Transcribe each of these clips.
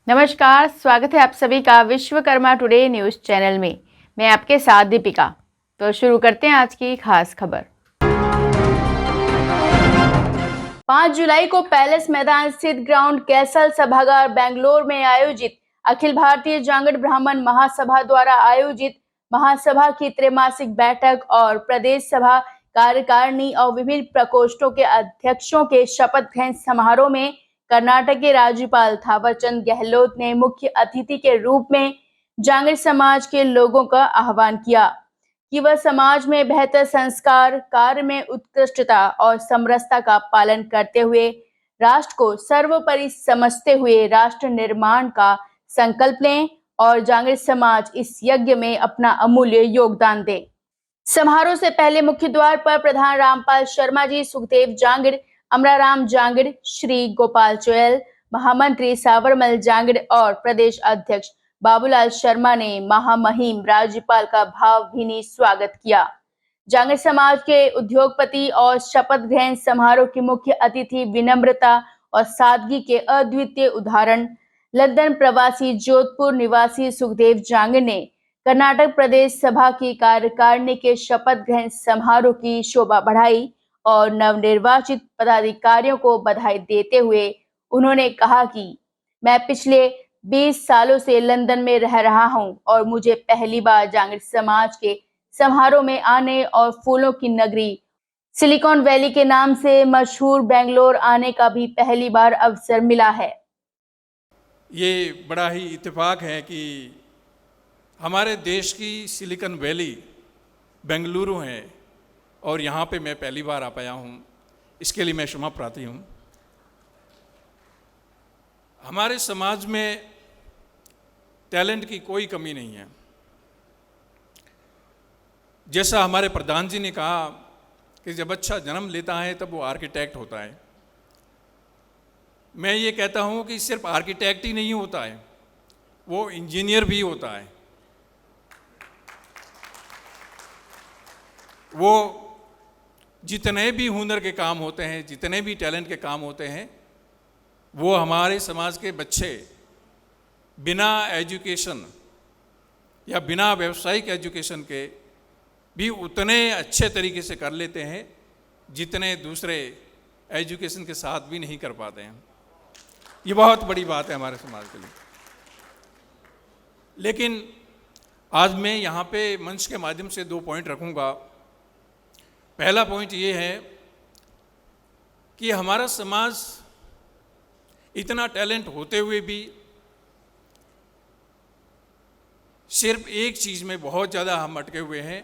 नमस्कार, स्वागत है आप सभी का विश्वकर्मा टुडे न्यूज़ चैनल में। मैं आपके साथ दीपिका। तो शुरू करते हैं आज की खास खबर। 5 जुलाई को पैलेस मैदान स्थित ग्राउंड कैसल सभागार बेंगलोर में आयोजित अखिल भारतीय जांगड़ ब्राह्मण महासभा द्वारा आयोजित महासभा की त्रैमासिक बैठक और प्रदेश सभा कार्यकारिणी और विभिन्न प्रकोष्ठों के अध्यक्षों के शपथ ग्रहण समारोह में कर्नाटक के राज्यपाल थावरचंद गहलोत ने मुख्य अतिथि के रूप में जांगड़ समाज के लोगों का आह्वान किया कि वह समाज में बेहतर संस्कार, कार्य में उत्कृष्टता और समरसता का पालन करते हुए राष्ट्र को सर्वोपरि समझते हुए राष्ट्र निर्माण का संकल्प लें और जांगड़ समाज इस यज्ञ में अपना अमूल्य योगदान दे। समारोह से पहले मुख्य द्वार पर प्रधान रामपाल शर्मा जी, सुखदेव जांगड़, अमराराम जांगड़, श्री गोपाल चोयल, महामंत्री सावरमल जांगड़ और प्रदेश अध्यक्ष बाबूलाल शर्मा ने महामहिम राज्यपाल का भावभीनी स्वागत किया। जांगड़ समाज के उद्योगपति और शपथ ग्रहण समारोह के मुख्य अतिथि विनम्रता और सादगी के अद्वितीय उदाहरण लंदन प्रवासी जोधपुर निवासी सुखदेव जांगड़ ने कर्नाटक प्रदेश सभा की कार्यकारिणी के शपथ ग्रहण समारोह की शोभा बढ़ाई और नवनिर्वाचित पदाधिकारियों को बधाई देते हुए उन्होंने कहा कि मैं पिछले 20 सालों से लंदन में रह रहा हूं और मुझे पहली बार जांगड़ समाज के समारोह में आने और फूलों की नगरी सिलिकॉन वैली के नाम से मशहूर बेंगलोर आने का भी पहली बार अवसर मिला है। ये बड़ा ही इत्तेफाक है कि हमारे देश की सिलिकॉन वैली बेंगलुरु है और यहाँ पे मैं पहली बार आ पाया हूँ। इसके लिए मैं क्षमा प्रार्थी हूँ। हमारे समाज में टैलेंट की कोई कमी नहीं है। जैसा हमारे प्रधान जी ने कहा कि जब अच्छा जन्म लेता है तब वो आर्किटेक्ट होता है। मैं ये कहता हूँ कि सिर्फ आर्किटेक्ट ही नहीं होता है, वो इंजीनियर भी होता है। वो जितने भी हुनर के काम होते हैं, जितने भी टैलेंट के काम होते हैं, वो हमारे समाज के बच्चे बिना एजुकेशन या बिना व्यावसायिक एजुकेशन के भी उतने अच्छे तरीके से कर लेते हैं जितने दूसरे एजुकेशन के साथ भी नहीं कर पाते हैं। ये बहुत बड़ी बात है हमारे समाज के लिए। लेकिन आज मैं यहाँ पे मंच के माध्यम से 2 पॉइंट रखूँगा। पहला पॉइंट ये है कि हमारा समाज इतना टैलेंट होते हुए भी सिर्फ एक चीज़ में बहुत ज़्यादा हम अटके हुए हैं,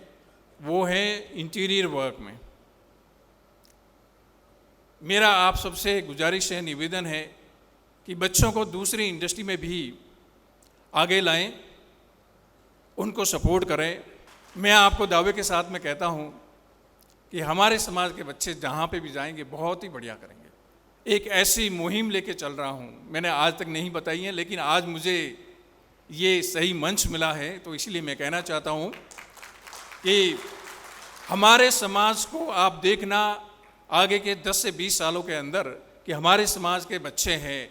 वो है इंटीरियर वर्क में। मेरा आप सबसे गुजारिश है, निवेदन है कि बच्चों को दूसरी इंडस्ट्री में भी आगे लाएं, उनको सपोर्ट करें। मैं आपको दावे के साथ में कहता हूँ कि हमारे समाज के बच्चे जहाँ पे भी जाएंगे बहुत ही बढ़िया करेंगे। एक ऐसी मुहिम लेके चल रहा हूँ, मैंने आज तक नहीं बताई है, लेकिन आज मुझे ये सही मंच मिला है, तो इसलिए मैं कहना चाहता हूँ कि हमारे समाज को आप देखना आगे के 10 से 20 सालों के अंदर कि हमारे समाज के बच्चे हैं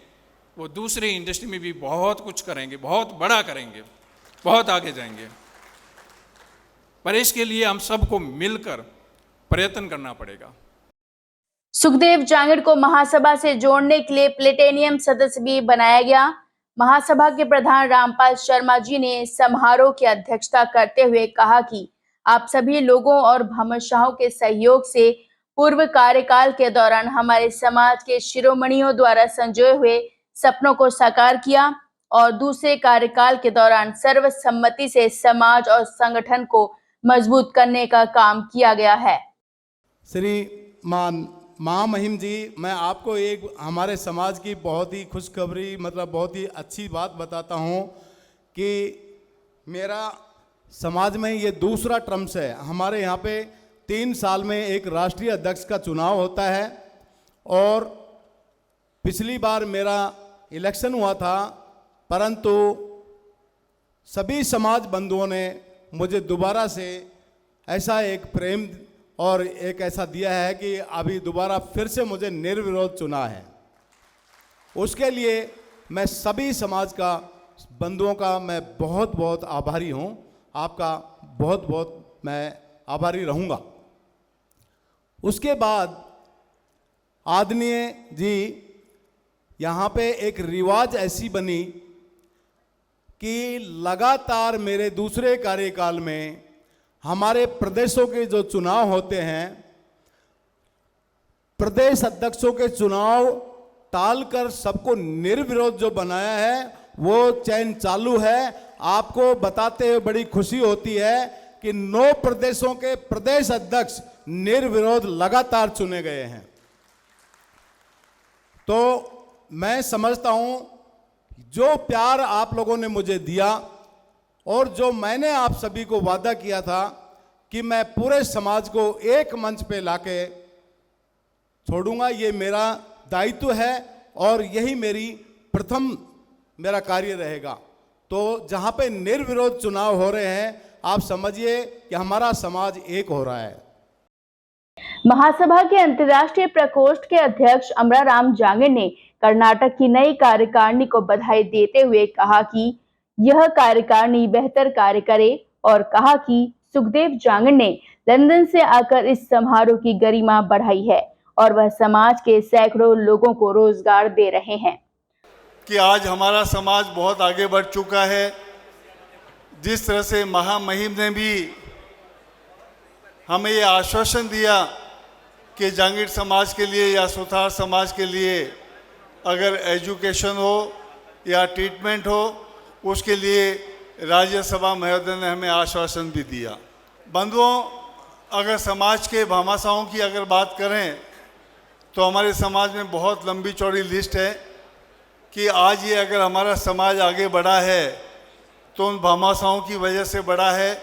वो दूसरी इंडस्ट्री में भी बहुत कुछ करेंगे, बहुत बड़ा करेंगे, बहुत आगे जाएंगे। पर इसके लिए हम सबको मिलकर प्रयत्न करना पड़ेगा। सुखदेव जांगड़ को महासभा से जोड़ने के लिए प्लेटेनियम सदस्य भी बनाया गया। महासभा के प्रधान रामपाल शर्मा जी ने समारोह की अध्यक्षता करते हुए कहा कि आप सभी लोगों और भामाशाहों के सहयोग से पूर्व कार्यकाल के दौरान हमारे समाज के शिरोमणियों द्वारा संजोए हुए सपनों को साकार किया और दूसरे कार्यकाल के दौरान सर्वसम्मति से समाज और संगठन को मजबूत करने का काम किया गया है। श्रीमान महामहिम जी, मैं आपको एक हमारे समाज की बहुत ही खुशखबरी बहुत ही अच्छी बात बताता हूँ कि मेरा समाज में ये दूसरा टर्म्स है। हमारे यहाँ पे 3 साल में एक राष्ट्रीय अध्यक्ष का चुनाव होता है और पिछली बार मेरा इलेक्शन हुआ था, परंतु सभी समाज बंधुओं ने मुझे दोबारा से ऐसा एक प्रेम और एक ऐसा दिया है कि अभी दोबारा फिर से मुझे निर्विरोध चुना है। उसके लिए मैं सभी समाज का बंधुओं का मैं बहुत बहुत आभारी हूँ। आपका बहुत बहुत मैं आभारी रहूँगा। उसके बाद आदरणीय जी, यहाँ पे एक रिवाज ऐसी बनी कि लगातार मेरे दूसरे कार्यकाल में हमारे प्रदेशों के जो चुनाव होते हैं, प्रदेश अध्यक्षों के चुनाव टालकर सबको निर्विरोध जो बनाया है वो चयन चालू है। आपको बताते हुए बड़ी खुशी होती है कि 9 प्रदेशों के प्रदेश अध्यक्ष निर्विरोध लगातार चुने गए हैं। तो मैं समझता हूं जो प्यार आप लोगों ने मुझे दिया और जो मैंने आप सभी को वादा किया था कि मैं पूरे समाज को एक मंच पे लाके छोड़ूंगा, ये मेरा दायित्व है और यही मेरा कार्य रहेगा। तो जहां पे निर्विरोध चुनाव हो रहे हैं, आप समझिए कि हमारा समाज एक हो रहा है। महासभा के अंतर्राष्ट्रीय प्रकोष्ठ के अध्यक्ष अमराराम जांगड़ ने कर्नाटक की नई कार्यकारिणी को बधाई देते हुए कहा कि यह कार्यकारिणी बेहतर कार्य करे और कहा कि सुखदेव जांगड़ ने लंदन से आकर इस समारोह की गरिमा बढ़ाई है और वह समाज के सैकड़ों लोगों को रोजगार दे रहे हैं। कि आज हमारा समाज बहुत आगे बढ़ चुका है। जिस तरह से महामहिम ने भी हमें ये आश्वासन दिया कि जांगीर समाज के लिए या सुथार समाज के लिए अगर एजुकेशन हो या ट्रीटमेंट हो, उसके लिए राज्यसभा महोदय ने हमें आश्वासन भी दिया। बंधुओं, अगर समाज के भामाशाहों की अगर बात करें तो हमारे समाज में बहुत लंबी चौड़ी लिस्ट है कि आज ये अगर हमारा समाज आगे बढ़ा है तो उन भामाशाहों की वजह से बढ़ा है।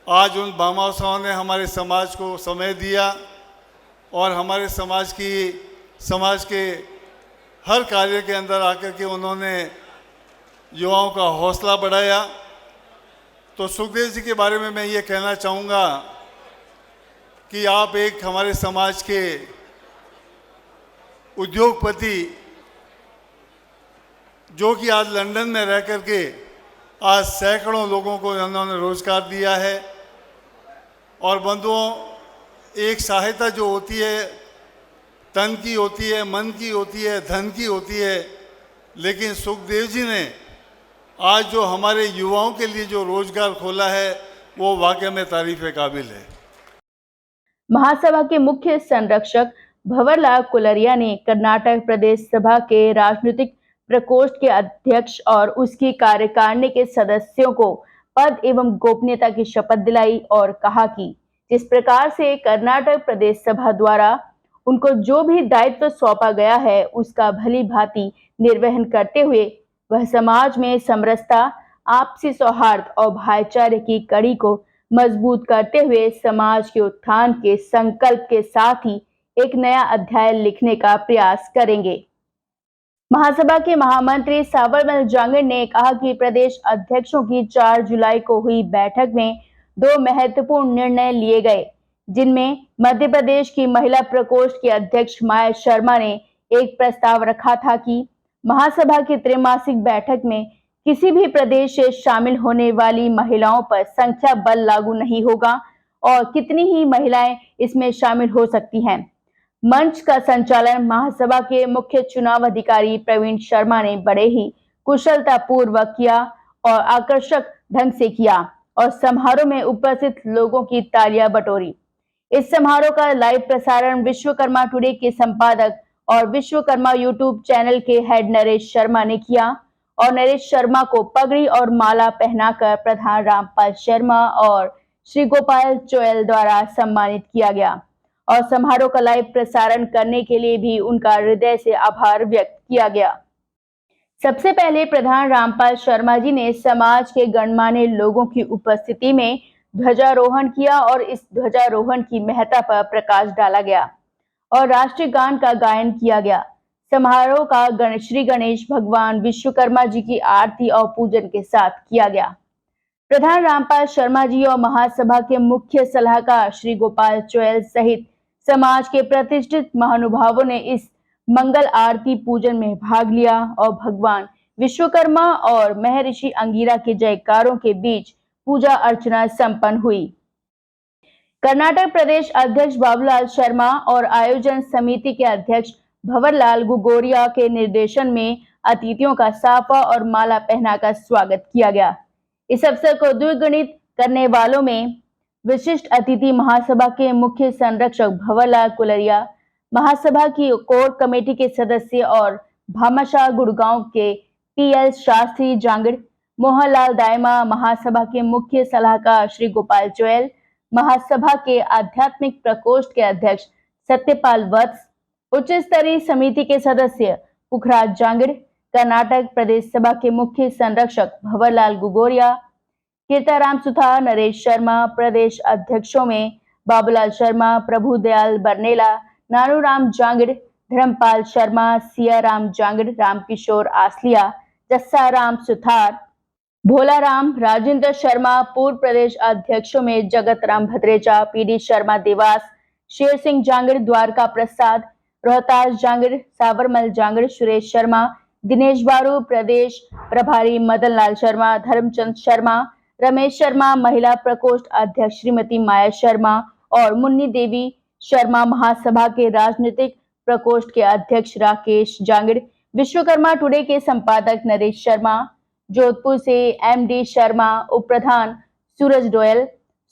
आज उन भामाशाहों ने हमारे समाज को समय दिया और हमारे समाज के हर कार्य के अंदर आकर के उन्होंने युवाओं का हौसला बढ़ाया। तो सुखदेव जी के बारे में मैं ये कहना चाहूँगा कि आप एक हमारे समाज के उद्योगपति जो कि आज लंदन में रह कर के आज सैकड़ों लोगों को उन्होंने रोजगार दिया है। और बंधुओं, एक सहायता जो होती है तन की होती है, मन की होती है, धन की होती है, लेकिन सुखदेव जी ने आज जो हमारे युवाओं के लिए जो रोजगार खोला है वो वाकई में तारीफ काबिल है। महासभा के मुख्य संरक्षक भंवरलाल कुलरिया ने कर्नाटक प्रदेश सभा के राजनीतिक प्रकोष्ठ के अध्यक्ष और उसकी कार्यकारिणी के सदस्यों को पद एवं गोपनीयता की शपथ दिलाई और कहा कि जिस प्रकार से कर्नाटक प्रदेश सभा द्वारा उनको जो भी दायित्व सौंपा गया है उसका भली भांति निर्वहन करते हुए वह समाज में समरसता, आपसी सौहार्द और भाईचारे की कड़ी को मजबूत करते हुए समाज के उत्थान के संकल्प के साथ ही एक नया अध्याय लिखने का प्रयास करेंगे। महासभा के महामंत्री सावरमल जांगड़ ने कहा कि प्रदेश अध्यक्षों की 4 जुलाई को हुई बैठक में 2 महत्वपूर्ण निर्णय लिए गए, जिनमें मध्य प्रदेश की महिला प्रकोष्ठ के अध्यक्ष माया शर्मा ने एक प्रस्ताव रखा था कि महासभा की त्रैमासिक बैठक में किसी भी प्रदेश से शामिल होने वाली महिलाओं पर संख्या बल लागू नहीं होगा और कितनी ही महिलाएं इसमें शामिल हो सकती हैं। मंच का संचालन महासभा के मुख्य चुनाव अधिकारी प्रवीण शर्मा ने बड़े ही कुशलता पूर्वक किया और आकर्षक ढंग से किया और समारोह में उपस्थित लोगों की तालियां बटोरी। इस समारोह का लाइव प्रसारण विश्वकर्मा टुडे के संपादक और विश्वकर्मा यूट्यूब चैनल के हेड नरेश शर्मा ने किया और नरेश शर्मा को पगड़ी और माला पहनाकर प्रधान रामपाल शर्मा और श्री गोपाल चोयल द्वारा सम्मानित किया गया और समारोह का लाइव प्रसारण करने के लिए भी उनका हृदय से आभार व्यक्त किया गया। सबसे पहले प्रधान रामपाल शर्मा जी ने समाज के गणमान्य लोगों की उपस्थिति में ध्वजारोहण किया और इस ध्वजारोहण की महत्ता पर प्रकाश डाला गया और राष्ट्रीय गान का गायन किया गया। समारोह का श्री गणेश भगवान विश्वकर्मा जी की आरती और पूजन के साथ किया गया। प्रधान रामपाल शर्मा जी और महासभा के मुख्य सलाहकार श्री गोपाल चोयल सहित समाज के प्रतिष्ठित महानुभावों ने इस मंगल आरती पूजन में भाग लिया और भगवान विश्वकर्मा और महर्षि अंगिरा के जयकारों के बीच पूजा अर्चना संपन्न हुई। कर्नाटक प्रदेश अध्यक्ष बाबूलाल शर्मा और आयोजन समिति के अध्यक्ष भंवरलाल गुगोरिया के निर्देशन में अतिथियों का साफा और माला पहनाकर स्वागत किया गया। इस अवसर को द्विगुणित करने वालों में विशिष्ट अतिथि महासभा के मुख्य संरक्षक भंवरलाल कुलरिया, महासभा की कोर कमेटी के सदस्य और भामाशाह गुड़गांव के पीएल शास्त्री जांगड़, मोहनलाल दायमा, महासभा के मुख्य सलाहकार श्री गोपाल जोयल, महासभा के आध्यात्मिक प्रकोष्ठ के अध्यक्ष सत्यपाल वत्स, उच्च स्तरीय समिति के सदस्य पुखराज जांगड़, कर्नाटक प्रदेश सभा के मुख्य संरक्षक भंवरलाल गुगोरिया, कीर्ताराम सुथार, नरेश शर्मा, प्रदेश अध्यक्षों में बाबूलाल शर्मा, प्रभुदयाल बरनेला, नानूराम जांगड़, धर्मपाल शर्मा, सियाराम जांगड़, रामकिशोर आसलिया, जस्साराम सुथार, भोलाराम, राजेंद्र शर्मा, पूर्व प्रदेश अध्यक्षों में जगत राम भद्रेचा, पीडी शर्मा देवास, शेर सिंह जांगड़, द्वारका प्रसाद, रोहतास जांगड़, साबरमल जांगड़, सुरेश शर्मा, दिनेश बारू, प्रदेश प्रभारी मदन लाल शर्मा, धर्मचंद शर्मा, रमेश शर्मा, महिला प्रकोष्ठ अध्यक्ष श्रीमती माया शर्मा और मुन्नी देवी शर्मा, महासभा के राजनीतिक प्रकोष्ठ के अध्यक्ष राकेश जांगड़, विश्वकर्मा टुडे के संपादक नरेश शर्मा, जोधपुर से एमडी शर्मा, उप प्रधान सूरज डोयल,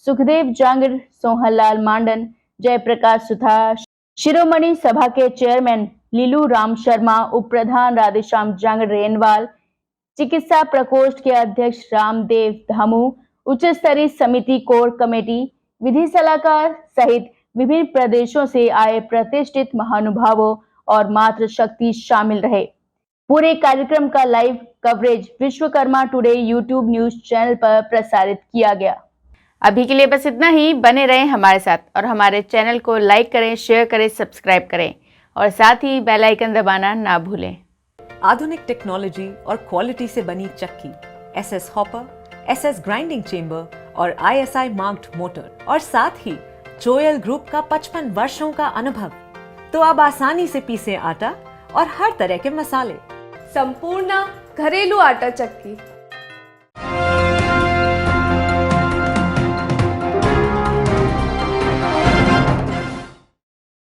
सुखदेव जांगड़, सोहनलाल मांडन, जयप्रकाश सुथार, शिरोमणि सभा के चेयरमैन लीलू राम शर्मा, उप प्रधान राधेश्याम जांगड़ रेनवाल, चिकित्सा प्रकोष्ठ के अध्यक्ष रामदेव धामू, उच्च स्तरीय समिति कोर कमेटी, विधि सलाहकार सहित विभिन्न प्रदेशों से आए प्रतिष्ठित महानुभावों और मातृशक्ति शामिल रहे। पूरे कार्यक्रम का live coverage Vishwakarma today YouTube news channel पर प्रसारित किया गया। अभी के लिए बस इतना ही। बने रहें हमारे साथ और हमारे चैनल को लाइक करें, शेयर करें, सब्सक्राइब करें और साथ ही बेल आइकन दबाना ना भूलें। आधुनिक टेक्नोलॉजी और क्वालिटी से बनी चक्की, SS hopper, SS grinding chamber और आईएसआई मार्क्ड मोटर और साथ ही जोयल ग्रुप का 55 वर्षों का अनुभव, तो अब आसानी से पीसे आटा और हर तरह के मसाले। संपूर्ण घरेलू आटा चक्की